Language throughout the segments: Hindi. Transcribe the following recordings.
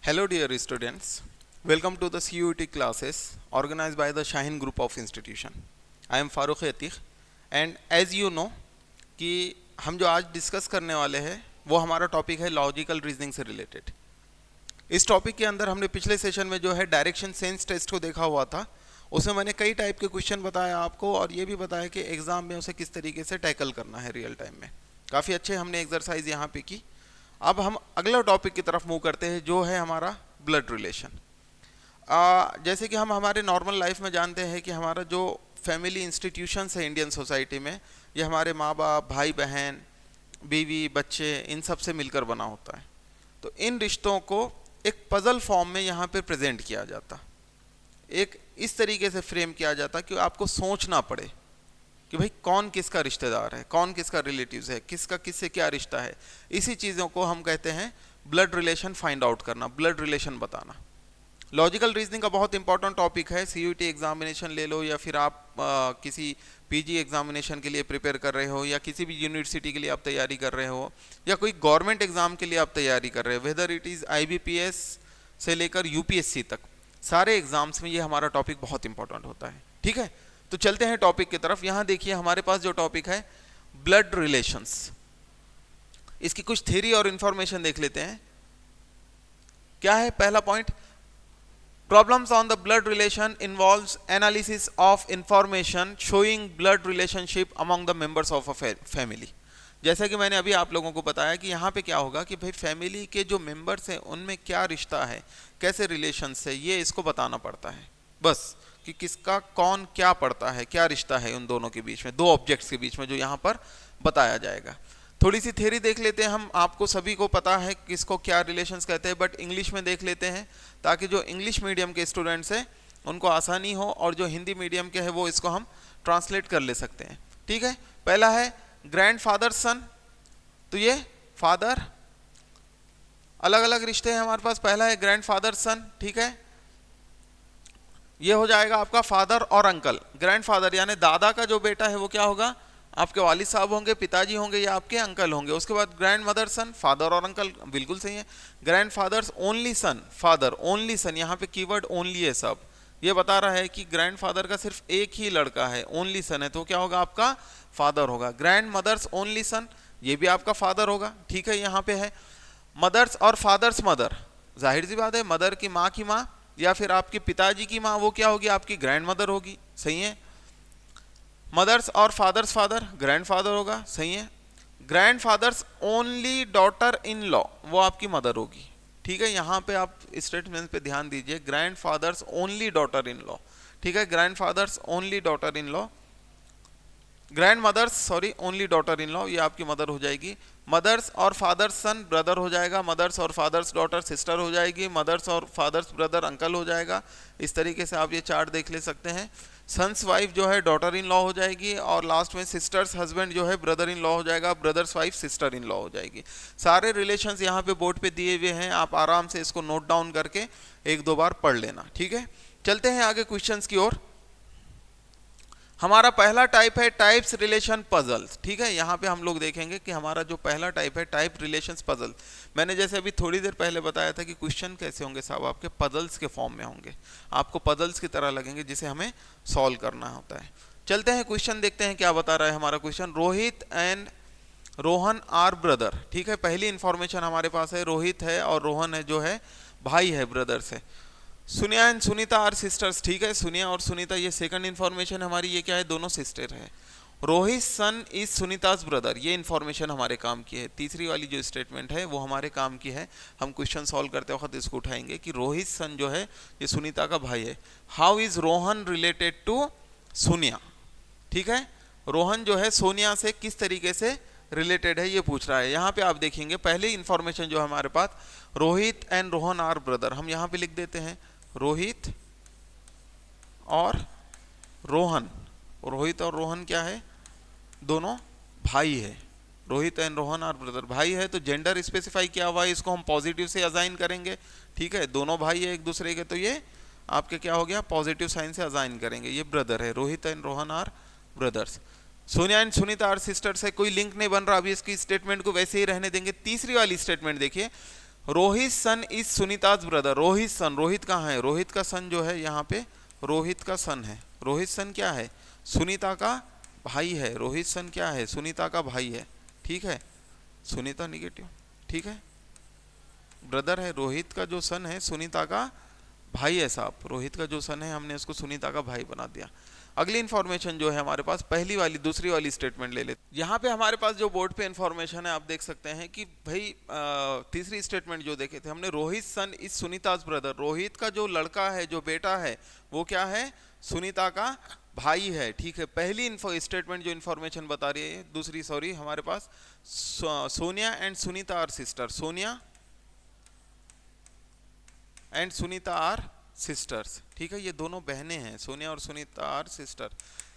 Hello dear students, welcome to the CUET classes organized by the Shaheen Group of Institution. I am Farooq Atiq and as you know कि हम जो आज डिस्कस करने वाले हैं वो हमारा टॉपिक है लॉजिकल रीजनिंग से रिलेटेड। इस टॉपिक के अंदर हमने पिछले सेशन में जो है डायरेक्शन सेंस टेस्ट को देखा हुआ था, उसमें मैंने कई टाइप के क्वेश्चन बताया आपको और ये भी बताया कि एग्ज़ाम में उसे किस तरीके से टैकल करना है रियल टाइम में। काफ़ी अच्छे हमने एक्सरसाइज यहाँ पे की। अब हम अगला टॉपिक की तरफ मूव करते हैं जो है हमारा ब्लड रिलेशन। जैसे कि हम हमारे नॉर्मल लाइफ में जानते हैं कि हमारा जो फैमिली इंस्टीट्यूशंस है इंडियन सोसाइटी में, ये हमारे माँ बाप, भाई बहन, बीवी, बच्चे, इन सब से मिलकर बना होता है। तो इन रिश्तों को एक पजल फॉर्म में यहाँ पे प्रेजेंट किया जाता, एक इस तरीके से फ्रेम किया जाता कि आपको सोचना पड़े कि भाई कौन किसका रिश्तेदार है, कौन किसका रिलेटिव्स है, किसका किससे क्या रिश्ता है। इसी चीज़ों को हम कहते हैं ब्लड रिलेशन फाइंड आउट करना, ब्लड रिलेशन बताना। लॉजिकल रीजनिंग का बहुत इंपॉर्टेंट टॉपिक है। सीयूईटी एग्जामिनेशन ले लो या फिर आप किसी पीजी एग्जामिनेशन के लिए प्रिपेयर कर रहे हो या किसी भी यूनिवर्सिटी के लिए आप तैयारी कर रहे हो या कोई गवर्नमेंट एग्जाम के लिए आप तैयारी कर रहे हो, वेदर इट इज़ IBPS से लेकर UPSC तक, सारे एग्जाम्स में ये हमारा टॉपिक बहुत इंपॉर्टेंट होता है। ठीक है, तो चलते हैं टॉपिक की तरफ। यहाँ देखिए हमारे पास जो टॉपिक है ब्लड रिलेशंस, इसकी कुछ थ्योरी और इंफॉर्मेशन देख लेते हैं। क्या है पहला point? Problems on the blood relation involves analysis of information showing blood relationship among the members of a family। जैसा कि मैंने अभी आप लोगों को बताया कि यहाँ पे क्या होगा कि भाई फैमिली के जो मेंबर्स हैं उनमें क्या रिश्ता है, कैसे रिलेशंस है, ये इसको बताना पड़ता है बस, कि किसका कौन क्या पड़ता है, क्या रिश्ता है उन दोनों के बीच में, दो ऑब्जेक्ट्स के बीच में, जो यहाँ पर बताया जाएगा। थोड़ी सी थ्योरी देख लेते हैं हम। आपको सभी को पता है किसको क्या रिलेशंस कहते हैं, बट इंग्लिश में देख लेते हैं ताकि जो इंग्लिश मीडियम के स्टूडेंट्स हैं उनको आसानी हो और जो हिंदी मीडियम के हैं वो इसको हम ट्रांसलेट कर ले सकते हैं। ठीक है, पहला है ग्रैंड फादर सन। तो ये फादर, अलग अलग रिश्ते हैं हमारे पास। पहला है ग्रैंड फादर सन, ठीक है, ये हो जाएगा आपका फादर और अंकल। ग्रैंड फादर यानी दादा का जो बेटा है वो क्या होगा, आपके वालिद साहब होंगे, पिताजी होंगे या आपके अंकल होंगे। उसके बाद ग्रैंड मदर सन, फादर और अंकल, बिल्कुल सही है। Grandfather's only son, father only son, यहाँ पे कीवर्ड ओनली है सब, ये बता रहा है कि ग्रैंड फादर का सिर्फ एक ही लड़का है, ओनली सन है, तो क्या होगा आपका फादर होगा। ग्रैंड मदर्स ओनली सन, ये भी आपका फादर होगा। ठीक है, यहाँ पे है मदर्स और फादर्स मदर, जाहिर सी बात है मदर की माँ या फिर आपके पिताजी की माँ, वो क्या होगी आपकी ग्रैंड मदर होगी, सही है। मदर्स और फादर्स फादर, ग्रैंड फादर होगा, सही है। Grandfather's only daughter in law, वो आपकी मदर होगी। ठीक है, यहाँ पे आप स्टेटमेंट पे ध्यान दीजिए, grandfather's only daughter in law. ठीक है, grandfather's only daughter in law, grandmother's sorry only daughter in law, ये आपकी मदर हो जाएगी। मदर्स और फादर्स सन ब्रदर हो जाएगा, मदर्स और फादर्स डॉटर सिस्टर हो जाएगी, मदर्स और फादर्स ब्रदर अंकल हो जाएगा। इस तरीके से आप ये चार्ट देख ले सकते हैं। सन्स वाइफ जो है डॉटर इन लॉ हो जाएगी और लास्ट में सिस्टर्स हस्बैंड जो है ब्रदर इन लॉ हो जाएगा, brother's wife sister in law हो जाएगी। सारे रिलेशंस यहाँ पे बोर्ड पे दिए हुए हैं, आप आराम से इसको नोट डाउन करके एक दो बार पढ़ लेना। ठीक है, चलते हैं आगे क्वेश्चंस की ओर। हमारा पहला टाइप है टाइप्स रिलेशन पजल्स। ठीक है, यहाँ पे हम लोग देखेंगे कि हमारा जो पहला टाइप है टाइप रिलेशंस पजल। मैंने जैसे अभी थोड़ी देर पहले बताया था कि क्वेश्चन कैसे होंगे साहब, आपके पजल्स के फॉर्म में होंगे, आपको पजल्स की तरह लगेंगे जिसे हमें सॉल्व करना होता है। चलते हैं क्वेश्चन देखते हैं क्या बता रहा है हमारा question. Rohit and Rohan are brother. ठीक है, पहली इंफॉर्मेशन हमारे पास है, रोहित है और रोहन है जो है भाई है, ब्रदर्स है। सुनिया एंड सुनीता आर सिस्टर्स। ठीक है, सुनिया और सुनीता ये सेकंड इन्फॉर्मेशन हमारी, ये क्या है, दोनों सिस्टर है। Rohit son is Sunita's brother, ये इन्फॉर्मेशन हमारे काम की है। तीसरी वाली जो स्टेटमेंट है वो हमारे काम की है, हम क्वेश्चन सॉल्व करते वक्त इसको उठाएंगे कि रोहित सन जो है ये सुनीता का भाई है। How is Rohan related to Sonia. ठीक है, रोहन जो है सोनिया से किस तरीके से रिलेटेड है ये पूछ रहा है। यहाँ पे आप देखेंगे पहली इन्फॉर्मेशन जो है हमारे पास, Rohit and Rohan are brother, हम यहाँ पे लिख देते हैं रोहित और रोहन। रोहित और रोहन क्या है, दोनों भाई है। Rohit and Rohan are brother, भाई है तो जेंडर स्पेसिफाई किया हुआ है, इसको हम पॉजिटिव से असाइन करेंगे। ठीक है, दोनों भाई है एक दूसरे के, तो ये आपके क्या हो गया, पॉजिटिव साइन से असाइन करेंगे, ये ब्रदर है। Rohit and Rohan are brothers. Sonia and Sunita are sisters है, कोई लिंक नहीं बन रहा, अभी इसकी स्टेटमेंट को वैसे ही रहने देंगे। तीसरी वाली स्टेटमेंट देखिए, Rohit son is Sunita's brother. Rohit सन, रोहित कहाँ है? रोहित का सन जो है यहाँ पे रोहित का सन है। रोहित सन क्या है? सुनीता का भाई है। रोहित सन क्या है? सुनीता का भाई है। ठीक है, सुनीता निगेटिव, ठीक है, ब्रदर है। रोहित का जो सन है सुनीता का भाई है साहब। रोहित का जो सन है हमने उसको सुनीता का भाई बना दिया। अगली इंफॉर्मेशन जो है हमारे पास पहली वाली दूसरी वाली स्टेटमेंट ले लेते। यहाँ पे हमारे पास जो बोर्ड पे इंफॉर्मेशन है आप देख सकते हैं कि भाई तीसरी स्टेटमेंट जो देखे थे हमने, Rohit son is Sunita's brother. Rohit का जो लड़का है, जो बेटा है, वो क्या है? सुनीता का भाई है। ठीक है, पहली स्टेटमेंट जो इन्फॉर्मेशन बता रही है, दूसरी सॉरी हमारे पास Sonia and Sunita are sister. Sonia and Sunita are sisters. ठीक है, ये दोनों बहनें हैं, सोनिया और सुनीता आर सिस्टर।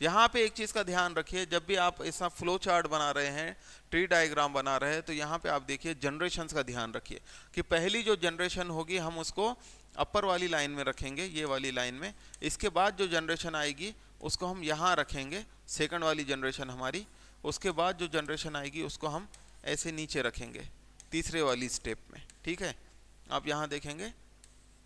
यहाँ पे एक चीज़ का ध्यान रखिए, जब भी आप ऐसा फ्लो चार्ट बना रहे हैं, ट्री डायग्राम बना रहे हैं, तो यहाँ पे आप देखिए जनरेशन्स का ध्यान रखिए कि पहली जो जनरेशन होगी हम उसको अपर वाली लाइन में रखेंगे, ये वाली लाइन में। इसके बाद जो जनरेशन आएगी उसको हम यहाँ रखेंगे, सेकंड वाली जनरेशन हमारी। उसके बाद जो जनरेशन आएगी उसको हम ऐसे नीचे रखेंगे तीसरे वाली स्टेप में। ठीक है, आप यहाँ देखेंगे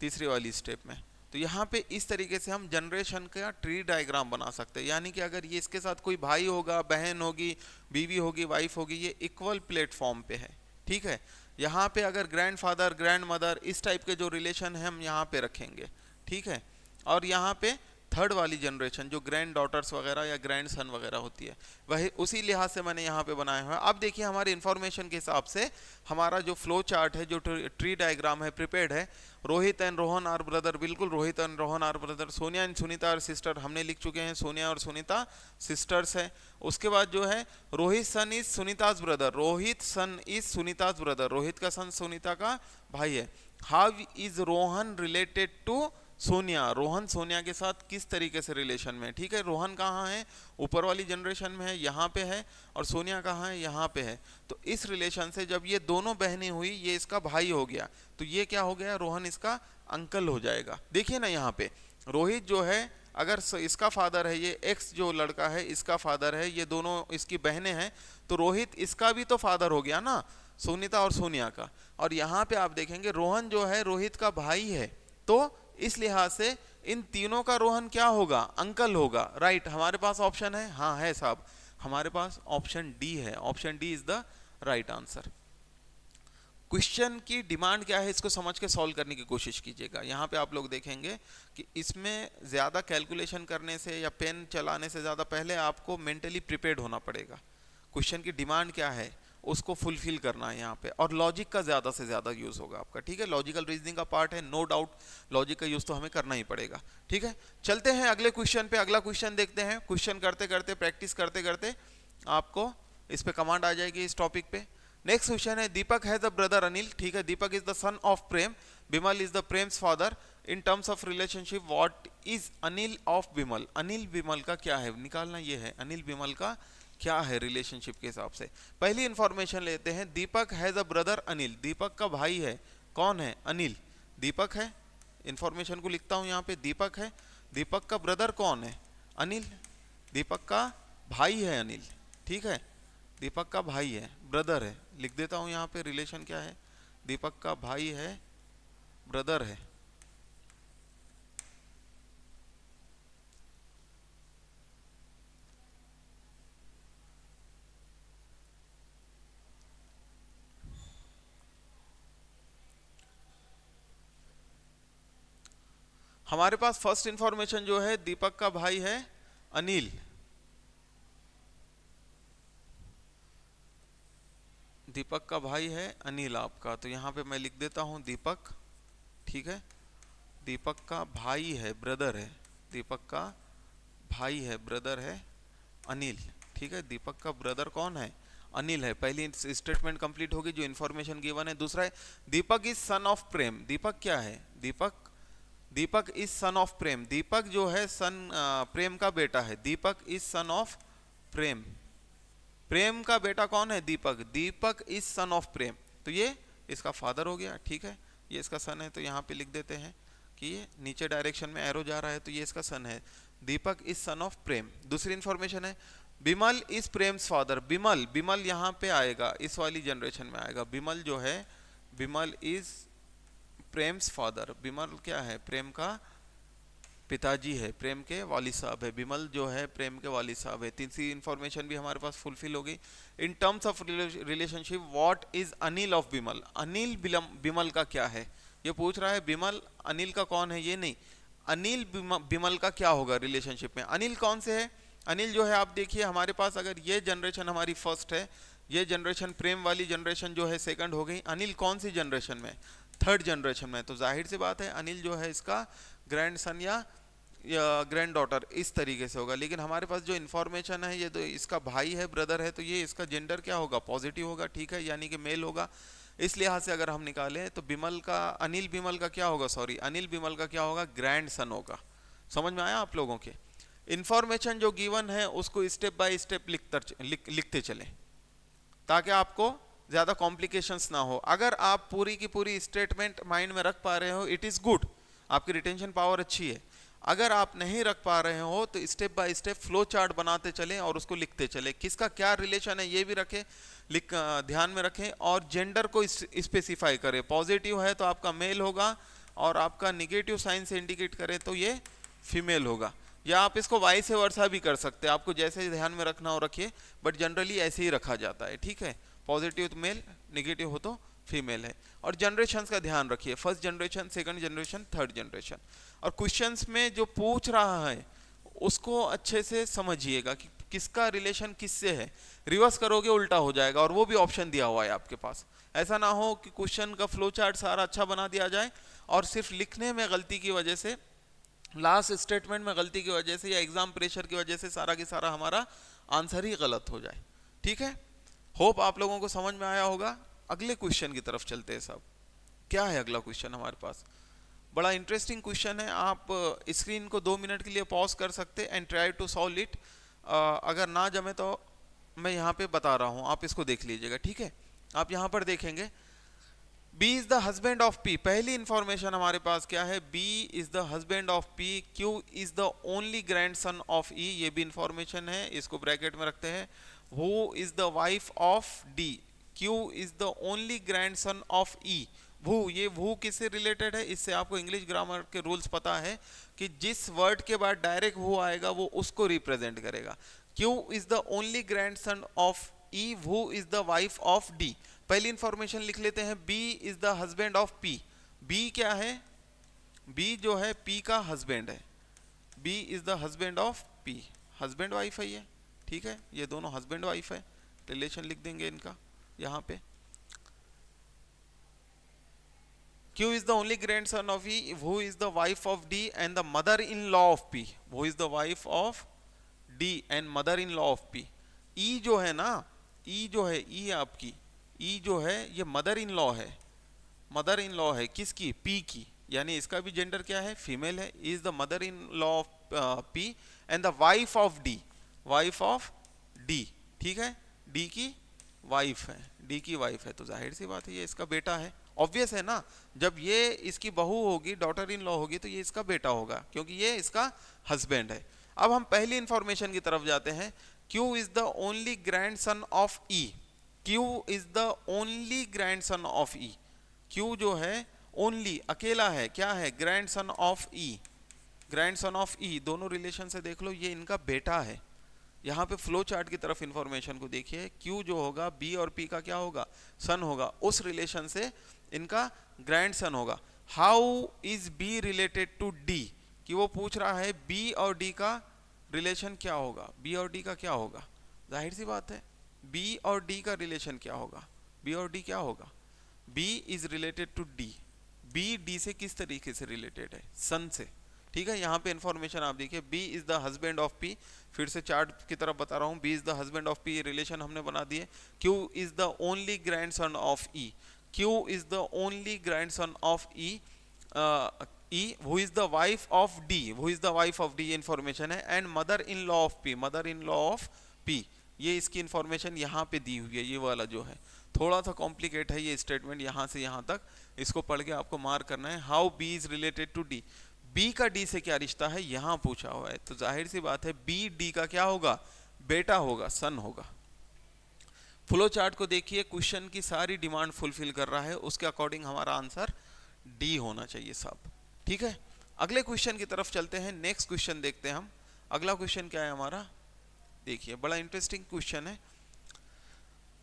तीसरी वाली स्टेप में। तो यहाँ पे इस तरीके से हम जनरेशन का ट्री डायग्राम बना सकते हैं। यानी कि अगर ये इसके साथ कोई भाई होगा, बहन होगी, बीवी होगी, वाइफ होगी, ये इक्वल प्लेटफॉर्म पे है। ठीक है, यहाँ पे अगर ग्रैंडफादर, ग्रैंड मदर, इस टाइप के जो रिलेशन है हम यहाँ पे रखेंगे। ठीक है, और यहाँ पे थर्ड वाली जनरेशन जो ग्रैंड डॉटर्स वगैरह या ग्रैंड सन वगैरह होती है, वही उसी लिहाज से मैंने यहाँ पे बनाया हुआ है। अब देखिए हमारे इन्फॉर्मेशन के हिसाब से हमारा जो फ्लो चार्ट है, जो ट्री डायग्राम है, प्रिपेयर्ड है। Rohit and Rohan are brother, बिल्कुल Rohit and Rohan are brother. Sonia and Sunita are sister, हमने लिख चुके हैं सोनिया और सुनीता सिस्टर्स है। उसके बाद जो है Rohit son is Sunita's brother. Rohit son is Sunita's brother, Rohit का सन सुनीता का भाई है। How is Rohan related to Sonia, Rohan Sonia के साथ किस तरीके से रिलेशन में। ठीक है, रोहन कहाँ है? ऊपर वाली जनरेशन में है, यहाँ पे है, और सोनिया कहाँ है? यहाँ पे है। तो इस रिलेशन से जब ये दोनों बहनें हुई, ये इसका भाई हो गया, तो ये क्या हो गया? रोहन इसका अंकल हो जाएगा। देखिए ना यहाँ पे रोहित जो है, अगर इसका फादर है, ये एक्स जो लड़का है इसका फादर है, ये दोनों इसकी बहनें हैं, तो रोहित इसका भी तो फादर हो गया ना, सुनीता और सोनिया का। और यहाँ पे आप देखेंगे रोहन जो है रोहित का भाई है, तो इस लिहाज से इन तीनों का रोहन क्या होगा? अंकल होगा। राइट, हमारे पास ऑप्शन है, हाँ है साहब, हमारे पास ऑप्शन डी है। Option D is the right answer. Question की डिमांड क्या है, इसको समझ के सॉल्व करने की कोशिश कीजिएगा। यहाँ पे आप लोग देखेंगे कि इसमें ज़्यादा कैलकुलेशन करने से या पेन चलाने से ज़्यादा पहले आपको मेंटली प्रिपेयर्ड होना पड़ेगा। क्वेश्चन की डिमांड क्या है उसको फुलफिल करना है यहाँ पे, और लॉजिक का ज़्यादा से ज़्यादा यूज़ होगा आपका। ठीक है, लॉजिकल रीजनिंग का पार्ट है, नो डाउट लॉजिक का यूज़ तो हमें करना ही पड़ेगा। ठीक है, चलते हैं अगले क्वेश्चन पे। अगला क्वेश्चन देखते हैं। क्वेश्चन करते करते, प्रैक्टिस करते करते आपको इस पे कमांड आ जाएगी इस टॉपिक पे। नेक्स्ट क्वेश्चन है, Deepak has a brother Anil. ठीक है, Deepak is the son of Prem, Bimal is the Prem's father. In terms of relationship what is Anil of Bimal. Anil Bimal का क्या है निकालना, ये है अनिल बिमल का क्या है रिलेशनशिप के हिसाब से। पहली इंफॉर्मेशन लेते हैं, दीपक हैज अ ब्रदर अनिल। दीपक का भाई है, कौन है? अनिल। दीपक है, इंफॉर्मेशन को लिखता हूं यहाँ पे, दीपक है। दीपक का ब्रदर कौन है? अनिल। दीपक का भाई है अनिल। ठीक है, दीपक का भाई है, ब्रदर है, लिख देता हूं यहाँ पे। रिलेशन क्या है? दीपक का भाई है, ब्रदर है। हमारे पास फर्स्ट इंफॉर्मेशन जो है, दीपक का भाई है अनिल। दीपक का भाई है अनिल आपका, तो यहाँ पे मैं लिख देता हूँ दीपक। ठीक है, दीपक का भाई है, ब्रदर है, दीपक का भाई है, ब्रदर है अनिल। ठीक है, दीपक का ब्रदर कौन है? अनिल है। पहली स्टेटमेंट कंप्लीट होगी, जो इन्फॉर्मेशन गिवन है। दूसरा है, दीपक इज सन ऑफ प्रेम। दीपक क्या है? दीपक इज सन ऑफ प्रेम। दीपक जो है सन प्रेम का बेटा है। दीपक इज सन ऑफ प्रेम। प्रेम का बेटा कौन है? दीपक। दीपक इज सन ऑफ प्रेम, तो ये इसका फादर हो गया। ठीक है, ये इसका सन है, तो यहाँ पे लिख देते हैं कि ये नीचे डायरेक्शन में एरो जा रहा है, तो ये इसका सन है। दीपक इज सन ऑफ प्रेम। दूसरी इंफॉर्मेशन है, बिमल इज प्रेम्स फादर। बिमल यहाँ पे आएगा, इस वाली जनरेशन में आएगा। बिमल जो है बिमल इज प्रेम्स फादर। बिमल क्या है? प्रेम का पिताजी है, प्रेम के वालिद साहब है। बिमल जो है प्रेम के वालिद साहब है। तीसरी इंफॉर्मेशन भी हमारे पास फुलफिल हो गई। इन terms of relationship what is Anil of Bimal. Anil Bimal का क्या है? ये पूछ रहा है बिमल अनिल का कौन है, ये नहीं। अनिल बिमल का क्या होगा रिलेशनशिप में? अनिल कौन से है? अनिल जो है आप देखिए हमारे पास, अगर ये जनरेशन हमारी फर्स्ट है, ये जनरेशन प्रेम वाली जनरेशन जो है सेकंड हो गई। अनिल कौन सी जनरेशन में? थर्ड जनरेशन में। तो जाहिर सी बात है अनिल जो है इसका ग्रैंड सन या ग्रैंड डॉटर इस तरीके से होगा। लेकिन हमारे पास जो इन्फॉर्मेशन है, ये तो इसका भाई है, ब्रदर है, तो ये इसका जेंडर क्या होगा? पॉजिटिव होगा, ठीक है, यानी कि मेल होगा। इस लिहाज से अगर हम निकालें तो बिमल का, अनिल बिमल का क्या होगा? सॉरी, अनिल बिमल का क्या होगा? ग्रैंड सन होगा। समझ में आया आप लोगों के? इंफॉर्मेशन जो गिवन है उसको स्टेप बाय स्टेप लिखते चले ताकि आपको ज्यादा कॉम्प्लिकेशंस ना हो। अगर आप पूरी की पूरी स्टेटमेंट माइंड में रख पा रहे हो, इट इज गुड, आपकी रिटेंशन पावर अच्छी है। अगर आप नहीं रख पा रहे हो तो step by step flow chart बनाते चलें और उसको लिखते चले। किसका क्या रिलेशन है ये भी रखें, ध्यान में रखें, और जेंडर को स्पेसिफाई करें। पॉजिटिव है तो आपका मेल होगा, और आपका निगेटिव साइन से इंडिकेट करें तो ये फीमेल होगा। या आप इसको वाई से वर्षा भी कर सकते हैं, आपको जैसे ध्यान में रखना हो रखिए, बट जनरली ऐसे ही रखा जाता है, ठीक है। पॉजिटिव तो मेल, निगेटिव हो तो फीमेल है। और जनरेशन का ध्यान रखिए, first generation, second generation, third generation. और क्वेश्चंस में जो पूछ रहा है उसको अच्छे से समझिएगा कि किसका रिलेशन किससे है। रिवर्स करोगे उल्टा हो जाएगा, और वो भी ऑप्शन दिया हुआ है आपके पास। ऐसा ना हो कि क्वेश्चन का फ्लो चार्ट सारा अच्छा बना दिया जाए और सिर्फ लिखने में गलती की वजह से, लास्ट स्टेटमेंट में गलती की वजह से, या एग्जाम प्रेशर की वजह से सारा की सारा हमारा आंसर ही गलत हो जाए, ठीक है। होप आप लोगों को समझ में आया होगा। अगले क्वेश्चन की तरफ चलते हैं साहब। क्या है अगला क्वेश्चन हमारे पास? बड़ा इंटरेस्टिंग क्वेश्चन है। आप स्क्रीन को 2 मिनट के लिए पॉज कर सकते and try to solve it. अगर ना जमे तो मैं यहाँ पे बता रहा हूँ, आप इसको देख लीजिएगा, ठीक है। आप यहाँ पर देखेंगे B is the husband of P। पहली इंफॉर्मेशन हमारे पास क्या है? B is the husband of P। Q is the only grandson of E। ये भी इंफॉर्मेशन है, इसको ब्रैकेट में रखते हैं। Who is the wife of D। Q is the only grandson of E। वू, ये वू किससे रिलेटेड है? इससे आपको इंग्लिश ग्रामर के रूल्स पता है कि जिस वर्ड के बाद डायरेक्ट वू आएगा वो उसको रिप्रेजेंट करेगा। Q is the only grandson of E। Who is the wife of D। पहली इंफॉर्मेशन लिख लेते हैं, B is the husband of P। B क्या है? B जो है P का हस्बैंड है। B is the husband of P। Husband wife है ये, ठीक है, ये दोनों हस्बैंड वाइफ है। रिलेशन लिख देंगे इनका यहाँ पे। Q is the only grandson of E, who is the wife of D and the mother-in-law of P. Who is the wife of D and mother-in-law of P. E जो है ना, E जो है, E आपकी, E जो है ये मदर इन लॉ है। मदर इन लॉ है किसकी? P की, यानी इसका भी जेंडर क्या है? फीमेल है। E is the mother-in-law of P and the wife of D. Wife of D, ठीक है, D की वाइफ है, D की वाइफ है, तो जाहिर सी बात है ये इसका बेटा है। ऑब्वियस है ना, जब ये इसकी बहू होगी, डॉटर इन लॉ होगी, तो ये इसका बेटा होगा क्योंकि ये इसका हस्बैंड है। अब हम पहली इंफॉर्मेशन की तरफ जाते हैं। Q is the only grandson of E। Q is the only grandson of E। Q जो है ओनली, अकेला है, क्या है? Grand son of E। Grand son of E, दोनों रिलेशन से देख लो, ये इनका बेटा है। यहाँ पे फ्लो चार्ट की तरफ इंफॉर्मेशन को देखिए, Q जो होगा B और P का क्या होगा? सन होगा, उस रिलेशन से इनका ग्रैंड सन होगा। How is B related to D? कि वो पूछ रहा है B और D का रिलेशन क्या होगा? B और D का क्या होगा? जाहिर सी बात है B और D का रिलेशन क्या होगा? B और D क्या होगा? B is related to D। B D से किस तरीके से रिलेटेड है? सन से, ठीक है। यहाँ पे इंफॉर्मेशन आप देखिए, B is the husband of P। फिर से चार्ट की तरफ बता रहा हूँ, B is the husband of P, relation हमने बना दिए। Q is the only grandson of E। Q is the only grandson of E। E who is the wife of D, who is the wife of D information है, and mother in law of P, mother in law of P, ये इसकी इंफॉर्मेशन यहाँ पे दी हुई है। ये वाला जो है थोड़ा सा कॉम्प्लिकेट है ये स्टेटमेंट, यहाँ से यहाँ तक इसको पढ़ के आपको मार्क करना है। How B is related to D, B का D से क्या रिश्ता है यहाँ पूछा हुआ है, तो जाहिर सी बात है B D का क्या होगा? बेटा होगा, सन होगा। फ्लो चार्ट को देखिए, क्वेश्चन की सारी डिमांड फुलफिल कर रहा है, उसके अकॉर्डिंग हमारा आंसर डी होना चाहिए साहब। ठीक है, अगले क्वेश्चन की तरफ चलते हैं। नेक्स्ट क्वेश्चन देखते हैं हम। अगला क्वेश्चन क्या है हमारा, देखिए बड़ा इंटरेस्टिंग क्वेश्चन है।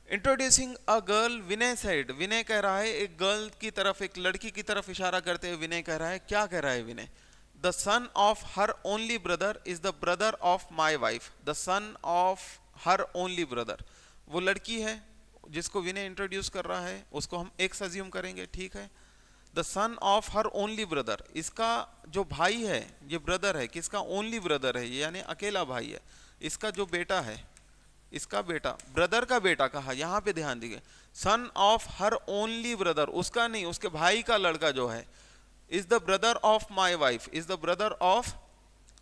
Introducing a girl, Vinay said, Vinay कह रहा है, एक गर्ल की तरफ, एक लड़की की तरफ इशारा करते हुए विनय कह रहा है, क्या कह रहा है Vinay, the son of her only brother is the brother of my wife. The son of her only brother, वो लड़की है जिसको विनय इंट्रोड्यूस कर रहा है, उसको हम एक्स अज्यूम करेंगे, ठीक है। The son of her only brother, इसका जो भाई है, ये ब्रदर है, किसका, ओनली ब्रदर है, यानी अकेला भाई है, इसका जो बेटा है, इसका बेटा, ब्रदर का बेटा कहा, यहां पे ध्यान दीजिए, son of her only brother, उसका नहीं, उसके भाई का लड़का जो है, is the brother of my wife, is the brother of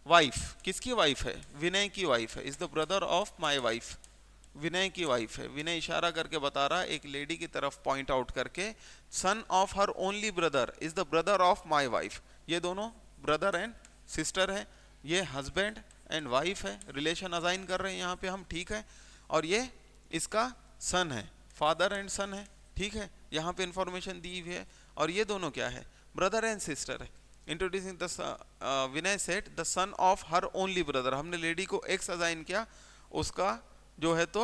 wife, किसकी वाइफ है, विनय की वाइफ है, is the brother of my wife, Vinay की वाइफ है। विनय इशारा करके बता रहा है, एक लेडी की तरफ पॉइंट आउट करके, सन of her only brother is the brother of my wife, ये दोनों ब्रदर एंड सिस्टर है, ये हस्बैंड एंड वाइफ है, रिलेशन असाइन कर रहे हैं यहाँ पे हम, ठीक है। और ये इसका सन है, फादर एंड सन है, ठीक है, यहाँ पे इंफॉर्मेशन दी हुई है। और ये दोनों क्या है, ब्रदर एंड सिस्टर है। Introducing the Vinay set the son of her only brother, हमने लेडी को एक्स असाइन किया, उसका जो है तो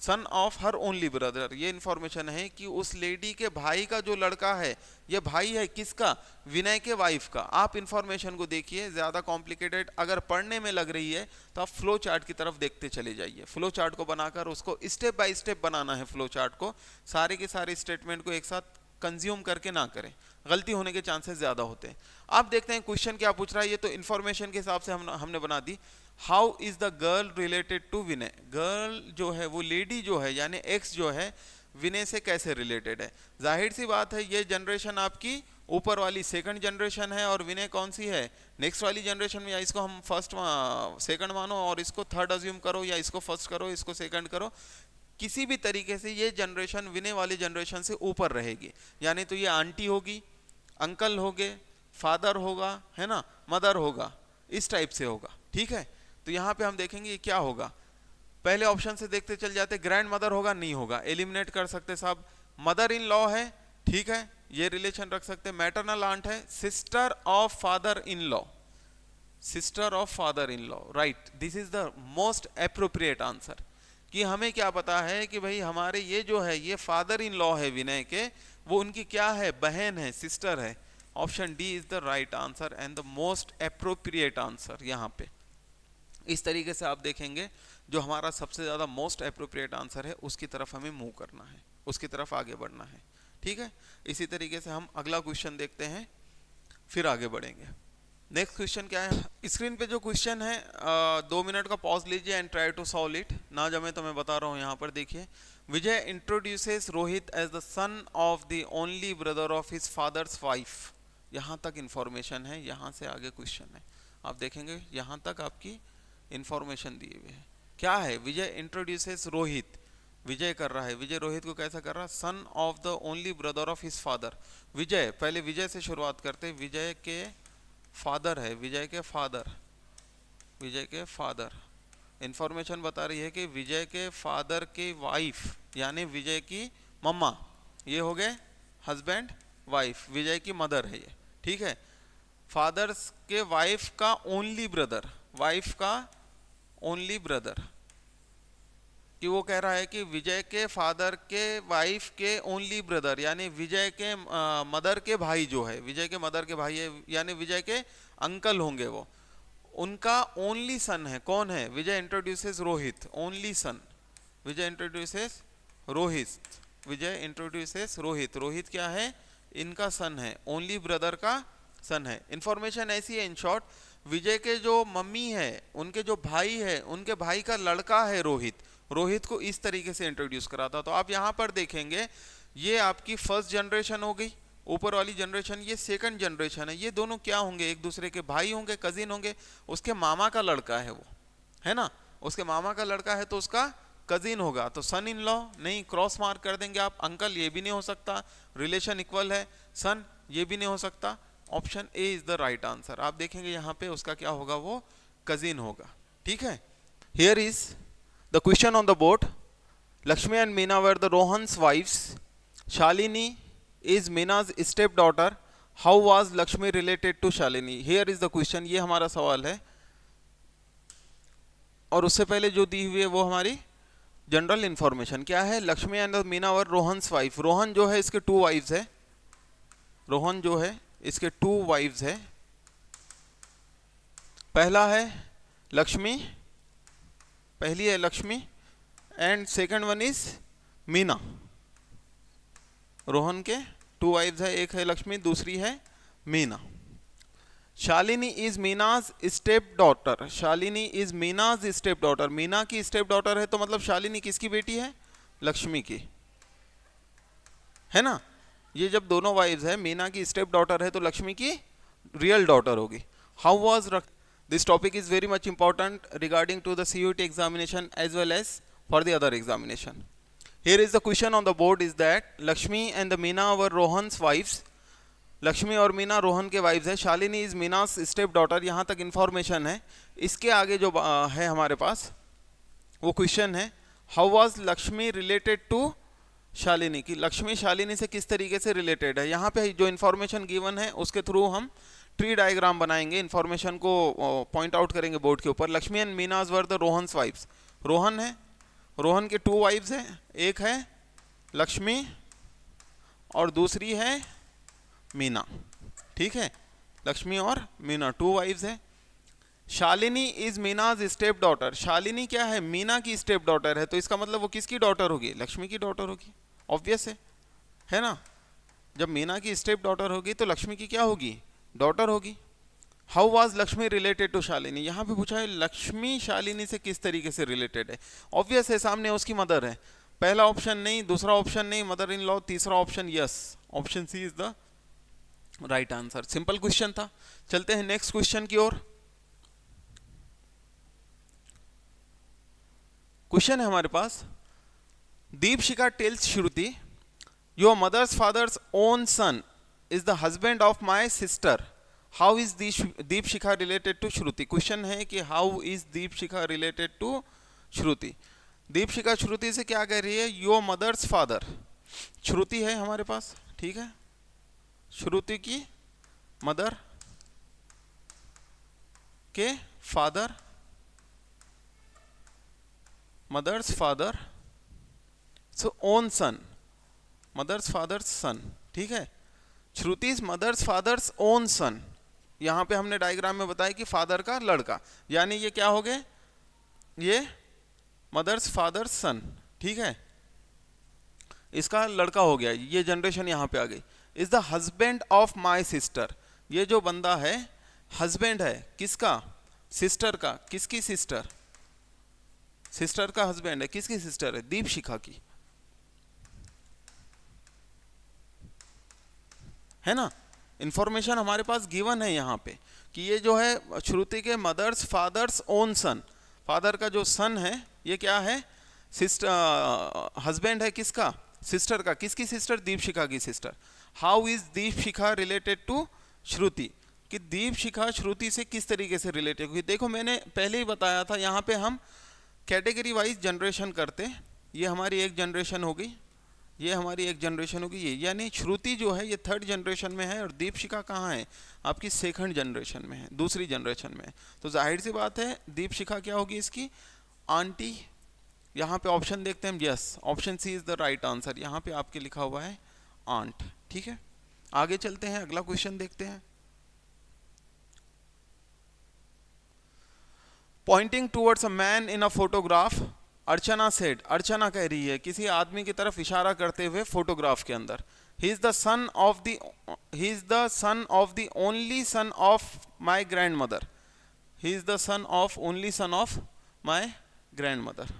सन ऑफ हर ओनली ब्रदर, ये इंफॉर्मेशन है कि उस लेडी के भाई का जो लड़का है, ये भाई है किसका, विनय के वाइफ का। आप इंफॉर्मेशन को देखिए, ज्यादा कॉम्प्लिकेटेड अगर पढ़ने में लग रही है तो आप फ्लो चार्ट की तरफ देखते चले जाइए। फ्लो चार्ट को बनाकर उसको स्टेप बाय स्टेप बनाना है, फ्लो चार्ट को, सारे के सारे स्टेटमेंट को एक साथ कंज्यूम करके ना करें, गलती होने के चांसेस ज्यादा होते हैं। आप देखते हैं क्वेश्चन क्या पूछ रहा है, ये तो इंफॉर्मेशन के हिसाब से हमने बना दी। How is the girl related to Vinay, girl जो है, वो लेडी जो है, यानी एक्स जो है, विनय से कैसे रिलेटेड है। जाहिर सी बात है, ये जनरेशन आपकी ऊपर वाली सेकंड जनरेशन है, और विनय कौन सी है, नेक्स्ट वाली जनरेशन में। या इसको हम फर्स्ट सेकंड मानो और इसको थर्ड अज्यूम करो, या इसको फर्स्ट करो इसको सेकंड करो, किसी भी तरीके से ये जनरेशन विनय वाली जनरेशन से ऊपर रहेगी। यानी तो ये आंटी होगी, अंकल होगे, फादर होगा, है ना, मदर होगा, इस टाइप से होगा, ठीक है। तो यहाँ पे हम देखेंगे ये क्या होगा, पहले ऑप्शन से देखते चल जाते, ग्रैंड मदर होगा, नहीं होगा, एलिमिनेट कर सकते साहब। मदर इन लॉ है, ठीक है, ये रिलेशन रख सकते। मैटरनल आंट है, sister of father in law, sister of father in law, right, this is the most appropriate answer. कि हमें क्या पता है कि भाई हमारे ये जो है, ये फादर इन लॉ है विनय के, वो उनकी क्या है, बहन है, सिस्टर है। Option D is the right answer and the most appropriate answer. यहाँ पे इस तरीके से आप देखेंगे, जो हमारा सबसे ज्यादा मोस्ट अप्रोप्रिएट आंसर है उसकी तरफ हमें मूव करना है, उसकी तरफ आगे बढ़ना है, ठीक है। इसी तरीके से हम अगला क्वेश्चन देखते हैं, फिर आगे बढ़ेंगे। नेक्स्ट क्वेश्चन क्या है, स्क्रीन पे जो क्वेश्चन है, 2 मिनट का पॉज लीजिए and try to solve it, ना जमे तो मैं बता रहा हूँ। यहाँ पर देखिए, Vijay introduces Rohit as the son of the only brother of his father's wife. यहाँ तक इंफॉर्मेशन है, यहाँ से आगे क्वेश्चन है, आप देखेंगे यहाँ तक आपकी इंफॉर्मेशन दी हुई है। क्या है, विजय इंट्रोड्यूसेस रोहित, विजय कर रहा है, विजय रोहित को कैसा कर रहा है, son of the only brother of his father. Vijay, पहले विजय से शुरुआत करते, विजय के फादर है, विजय के फादर, विजय के फादर, इंफॉर्मेशन बता रही है कि विजय के फादर की वाइफ, यानी विजय की मम्मा, ये हो गए हस्बैंड वाइफ, विजय की मदर है ये, ठीक है। फादर्स के वाइफ का ओनली ब्रदर, वाइफ का ओनली ब्रदर, कि वो कह रहा है कि विजय के फादर के वाइफ के ओनली ब्रदर, यानी विजय के मदर के भाई जो है, विजय के मदर के भाई है, यानी विजय के अंकल होंगे वो, उनका ओनली सन है, कौन है, विजय इंट्रोड्यूसेस रोहित, ओनली सन, विजय इंट्रोड्यूसेस रोहित, विजय इंट्रोड्यूसेस रोहित, रोहित क्या है, इनका सन है, ओनली ब्रदर का सन है। इंफॉर्मेशन ऐसी है इन शॉर्ट, विजय के जो मम्मी है, उनके जो भाई है, उनके भाई का लड़का है रोहित, रोहित को इस तरीके से इंट्रोड्यूस करा था। तो आप यहाँ पर देखेंगे, ये आपकी फर्स्ट जनरेशन हो गई, ऊपर वाली जनरेशन ये सेकंड जनरेशन है, ये दोनों क्या होंगे, एक दूसरे के भाई होंगे, कजिन होंगे, उसके मामा का लड़का है वो, है ना, उसके मामा का लड़का है तो उसका कजिन होगा, तो सन इन लॉ नहीं, क्रॉस मार्क कर देंगे आप, अंकल ये भी नहीं हो सकता, रिलेशन इक्वल है, सन ये भी नहीं हो सकता, option A is the right answer. आप देखेंगे यहाँ पे उसका क्या होगा, वो कजिन होगा, ठीक है। Here is the question on the board, Lakshmi and Meena were the Rohan's wives. Shalini is Meena's stepdaughter. How was Lakshmi related to Shalini? Here is the question. ये हमारा सवाल है, और उससे पहले जो दी हुई है वो हमारी जनरल इंफॉर्मेशन क्या है. Lakshmi and Meena were Rohan's wife. Rohan जो है इसके 2 वाइफ्स है. रोहन जो है इसके 2 वाइफ्स है. पहला है लक्ष्मी, पहली है Lakshmi, and second one is Meena. Rohan के 2 वाइफ्स है, एक है लक्ष्मी, दूसरी है Meena. Shalini is Meena's step daughter. Shalini is Meena's step daughter. Meena की स्टेप डॉटर है, तो मतलब शालिनी किसकी बेटी है? लक्ष्मी की, है ना. ये जब दोनों वाइफ्स है, मीना की स्टेप डॉटर है, तो लक्ष्मी की रियल डॉटर होगी. How was this topic is very much important regarding to the CUET examination as well as for the other examination. Here is the question on the board is that Lakshmi and the Meena were Rohan's wives. Lakshmi और मीना रोहन के वाइफ्स है. Shalini is Meena's stepdaughter. यहाँ तक इन्फॉर्मेशन है. इसके आगे जो है हमारे पास वो क्वेश्चन है, how was Lakshmi related to Shalini, की लक्ष्मी शालिनी से किस तरीके से रिलेटेड है. यहाँ पे जो इन्फॉर्मेशन गिवन है उसके थ्रू हम ट्री डायग्राम बनाएंगे, इन्फॉर्मेशन को पॉइंट आउट करेंगे बोर्ड के ऊपर. Lakshmi and Meena's were the Rohan's wives. Rohan है, रोहन के 2 वाइफ्स है, एक है लक्ष्मी और दूसरी है मीना. ठीक है, लक्ष्मी और मीना 2 वाइफ्स है. Shalini is Meena's step daughter. Shalini क्या है? मीना की स्टेप डॉटर है, तो इसका मतलब वो किसकी डॉटर होगी? लक्ष्मी की डॉटर होगी. ऑब्वियस है ना. जब मीना की स्टेप डॉटर होगी तो लक्ष्मी की क्या होगी? डॉटर होगी. How was Lakshmi related to Shalini. यहाँ पे पूछा है लक्ष्मी शालिनी से किस तरीके से रिलेटेड है. ऑब्वियस है, सामने उसकी मदर है. पहला ऑप्शन नहीं, दूसरा ऑप्शन नहीं, मदर इन लॉ. तीसरा option yes, option C is the right answer. Simple question था. चलते हैं नेक्स्ट क्वेश्चन की ओर. क्वेश्चन है हमारे पास, Deepshikha tells Shruti, your mother's father's own son is the husband of my sister. How is Deepshikha related to Shruti. Question है कि how is Deepshikha related to Shruti. Deepshikha Shruti से क्या कह रही है? Your mother's father. श्रुति है हमारे पास, ठीक है. श्रुति की मदर के फादर, मदर्स फादर, सो ओन सन, मदर्स फादर्स सन. ठीक है, श्रुतिज मदर्स फादर्स ओन सन. यहाँ पे हमने डायग्राम में बताया कि फादर का लड़का, यानी ये क्या हो गए? ये मदर्स फादर्स सन. ठीक है, इसका लड़का हो गया. ये जनरेशन यहाँ पे आ गई. Is the husband of my sister. ये जो बंदा है हस्बैंड है किसका? सिस्टर का. किसकी सिस्टर? सिस्टर का हस्बैंड है. किसकी सिस्टर है? दीपशिखा की, है ना. इंफॉर्मेशन हमारे पास गिवन है यहाँ पे कि ये जो है श्रुति के mother's father's own son. Father का जो सन है ये क्या है? सिस्टर, हस्बैंड है किसका? सिस्टर का. किसकी सिस्टर? दीपशिखा की sister. How is Deepshikha related to Shruti, कि दीपशिखा श्रुति से किस तरीके से रिलेटेड हुई. देखो मैंने पहले ही बताया था, यहाँ पे हम कैटेगरी वाइज जनरेशन करते. ये हमारी एक जनरेशन होगी, ये हमारी एक जनरेशन होगी, ये यानी श्रुति जो है ये 3rd जनरेशन में है और दीपशिखा कहाँ है? आपकी 2nd जनरेशन में है, दूसरी जनरेशन में है. तो जाहिर सी बात है दीपशिखा क्या होगी? इसकी आंटी. यहाँ पे ऑप्शन देखते हैं. Yes, option C is the right answer. यहाँ पे आपके लिखा हुआ है आंट. ठीक है, आगे चलते हैं, अगला क्वेश्चन देखते हैं. Pointing towards a man in a photograph, Archana said. Archana कह रही है किसी आदमी की तरफ इशारा करते हुए फोटोग्राफ के अंदर, he is the son of the only son of my grand mother. He is the son of only son of my grand mother.